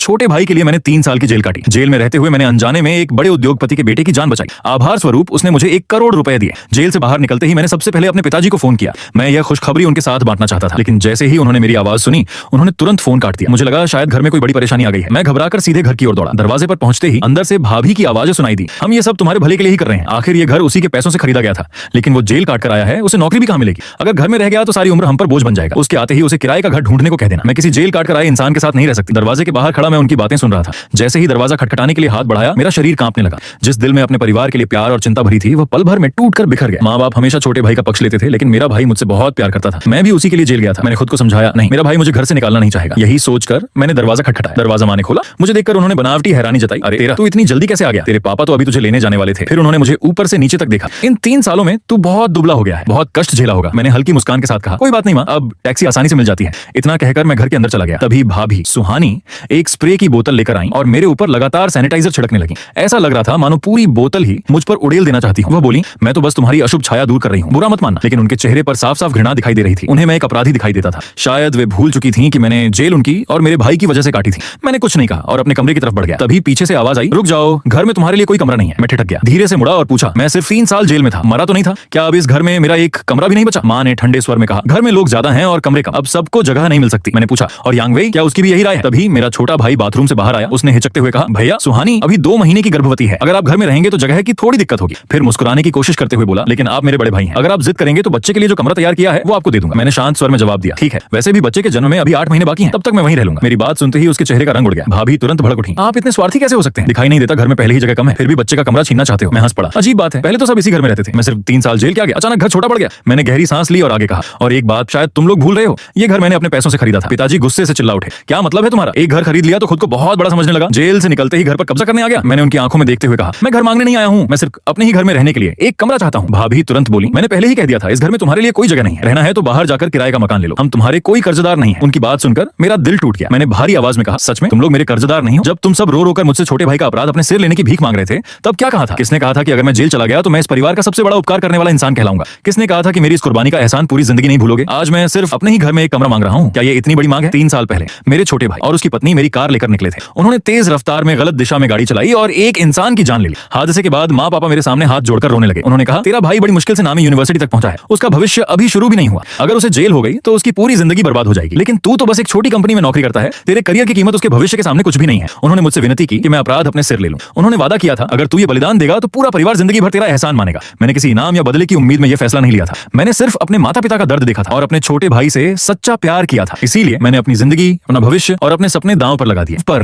छोटे भाई के लिए मैंने 3 साल की जेल काटी। जेल में रहते हुए मैंने अनजाने में एक बड़े उद्योगपति के बेटे की जान बचाई। आभार स्वरूप उसने मुझे 1 करोड़ रुपए दिए। जेल से बाहर निकलते ही मैंने सबसे पहले अपने पिताजी को फोन किया। मैं यह खुशखबरी उनके साथ बांटना चाहता था, लेकिन जैसे ही उन्होंने मेरी आवाज सुनी उन्होंने तुरंत फोन काट दिया। मुझे लगा शायद घर में कोई बड़ी परेशानी आ गई है। मैं घबराकर सीधे घर की ओर दौड़ा। दरवाजे पर पहुंचते ही अंदर से भाभी की आवाज सुनाई दी। हम ये सब तुम्हारे भले के लिए ही कर रहे हैं। आखिर ये घर उसी के पैसों से खरीदा गया था, लेकिन वो जेल काट कर आया है, उसे नौकरी भी कहां मिलेगी? अगर घर में रह गया तो सारी उम्र हम पर बोझ बन जाएगा। उसके आते ही उसे किराए का घर ढूंढने को कह देना। मैं किसी जेल काट कर आए इंसान के साथ नहीं रह सकती। दरवाजे के बाहर खड़ा मैं उनकी बातें सुन रहा था। जैसे ही दरवाजा खटखटाने के लिए हाथ बढ़ाया मेरा शरीर कांपने लगा। जिस दिल में अपने परिवार के लिए प्यार और चिंता भरी थी वो पल भर में टूटकर बिखर गया। माँ बाप हमेशा छोटे भाई का पक्ष लेते थे, लेकिन मेरा भाई मुझसे बहुत प्यार करता था। मैं भी उसी के लिए जेल गया था। मैंने खुद को समझाया, नहीं, मेरा भाई मुझे घर से निकालना नहीं चाहेगा। यही सोचकर मैंने दरवाजा खटखटाया। दरवाजा माँ ने खोला। मुझे देखकर उन्होंने बनावटी हैरानी जताई। अरे तेरा, तू इतनी जल्दी कैसे आ गया? तेरे पापा तो अभी तुझे लेने जाने वाले थे। फिर उन्होंने मुझे ऊपर से नीचे तक देखा। इन 3 सालों में तू बहुत दुबला हो गया है, बहुत कष्ट झेला होगा। मैंने हल्की मुस्कान के साथ कहा, कोई बात नहीं माँ, अब टैक्सी आसानी से मिल जाती है। इतना कहकर मैं घर के अंदर चला गया। तभी भाभी सुहानी एक स्प्रे की बोतल लेकर आई और मेरे ऊपर लगातार सैनिटाइजर छिड़कने लगी। ऐसा लग रहा था मानो पूरी बोतल ही मुझ पर उड़ेल देना चाहती हूँ। वह बोली, मैं तो बस तुम्हारी अशुभ छाया दूर कर रही हूँ, बुरा मत मानना। लेकिन उनके चेहरे पर साफ साफ घृणा दिखाई दे रही थी। उन्हें मैं एक अपराधी दिखाई देता था। शायद वे भूल चुकी थी कि मैंने जेल उनकी और मेरे भाई की वजह से काटी थी। मैंने कुछ नहीं कहा और अपने कमरे की तरफ बढ़ गया। तभी पीछे से आवाज आई, रुक जाओ, घर में तुम्हारे लिए कोई कमरा नहीं है। मैं ठिठक गया। धीरे से मुड़ा और पूछा, मैं सिर्फ 3 साल जेल में था, मरा तो नहीं था? क्या अब इस घर में मेरा एक कमरा भी नहीं बचा? माँ ने ठंडे स्वर में कहा, घर में लोग ज्यादा हैं और कमरे कम, अब सबको जगह नहीं मिल सकती। मैंने पूछा, और यांगवेई, क्या उसकी भी यही राय है? तभी मेरा छोटा भाई बाथरूम से बाहर आया। उसने हिचकते हुए कहा, भैया, सुहानी अभी 2 महीने की गर्भवती है। अगर आप घर में रहेंगे तो जगह की थोड़ी दिक्कत होगी। फिर मुस्कुराने की कोशिश करते हुए बोला, लेकिन आप मेरे बड़े भाई हैं, अगर आप जिद करेंगे तो बच्चे के लिए जो कमरा तैयार किया है वो आपको दे दूंगा। मैंने शांत स्वर में जवाब दिया, ठीक है, वैसे भी बच्चे के जन्म में अभी 8 महीने बाकी हैं, तब तक मैं वहीं रह लूंगा। मेरी बात सुनते ही उसके चेहरे का रंग उड़ गया। भाभी तुरंत भड़क उठी, आप इतने स्वार्थी कैसे हो सकते हैं? दिखाई नहीं देता घर में पहले ही जगह कम है, फिर भी बच्चे का कमरा छीनना चाहते हो? मैं हंस पड़ा। अजीब बात है, पहले तो सब इसी घर में रहते थे। मैं सिर्फ 3 साल जेल के आ गया, अचानक घर छोटा पड़ गया। मैंने गहरी सांस ली और आगे कहा, और एक बात शायद तुम लोग भूल रहे हो, ये घर मैंने अपने पैसों से खरीदा था। पिताजी गुस्से से चिल्ला उठे, क्या मतलब है तुम्हारा? एक घर खरीद लिया तो खुद को बहुत बड़ा समझने लगा? जेल से निकलते ही घर पर कब्जा करने आ गया? मैंने उनकी आंखों में देखते हुए कहा, मैं घर मांगने नहीं आया हूँ, मैं सिर्फ अपने ही घर में रहने के लिए एक कमरा चाहता हूँ। भाभी तुरंत बोली, मैंने पहले ही कह दिया था, इस घर में तुम्हारे लिए कोई जगह नहीं है। रहना है तो बाहर जाकर किराए का मकान ले लो, हम तुम्हारे कोई कर्जदार नहीं है। उनकी बात सुनकर मेरा दिल टूट गया। मैंने भारी आवाज में कहा, सच में तुम लोग मेरे कर्जदार नहीं हो? जब तुम सब रो रो कर मुझसे छोटे भाई का अपराध अपने सिर लेने की भीख मांग रहे थे तब क्या कहा था? किसने कहा था कि अगर मैं जेल चला गया तो मैं इस परिवार का सबसे बड़ा उपकार करने वाला इंसान कहलाऊंगा? किसने कहा था कि मेरी इस कुर्बानी का एहसान पूरी जिंदगी नहीं भूलोगे? आज मैं सिर्फ अपने ही घर में एक कमरा मांग रहा हूँ, क्या ये इतनी बड़ी मांग है? 3 साल पहले मेरे छोटे भाई और उसकी पत्नी मेरी कार लेकर निकले थे। उन्होंने तेज रफ्तार में गलत दिशा में गाड़ी चलाई और एक इंसान की जान ले ली। हादसे के बाद माँ पापा मेरे सामने हाथ जोड़कर रोने लगे। उन्होंने कहा, तेरा भाई बड़ी मुश्किल से नामी यूनिवर्सिटी तक पहुंचा है, उसका भविष्य अभी शुरू भी नहीं हुआ, अगर उसे जेल हो गई तो उसकी पूरी जिंदगी बर्बाद हो जाएगी। लेकिन तू तो बस एक छोटी कंपनी में नौकरी करता है, तेरे करियर की कीमत उसके भविष्य के सामने कुछ भी नहीं है। उन्होंने मुझसे विनती की कि मैं अपराध अपने सिर ले लूं। उन्होंने वादा किया था, अगर तू ये बलिदान देगा तो पूरा परिवार जिंदगी भर तेरा एहसान मानेगा। मैंने किसी इनाम या बदले की उम्मीद में यह फैसला नहीं लिया था। मैंने सिर्फ अपने माता पिता का दर्द देखा था और अपने छोटे भाई से सच्चा प्यार किया था। इसीलिए मैंने अपनी जिंदगी, अपना भविष्य और अपने सपने दांव पर लगा दिए। पर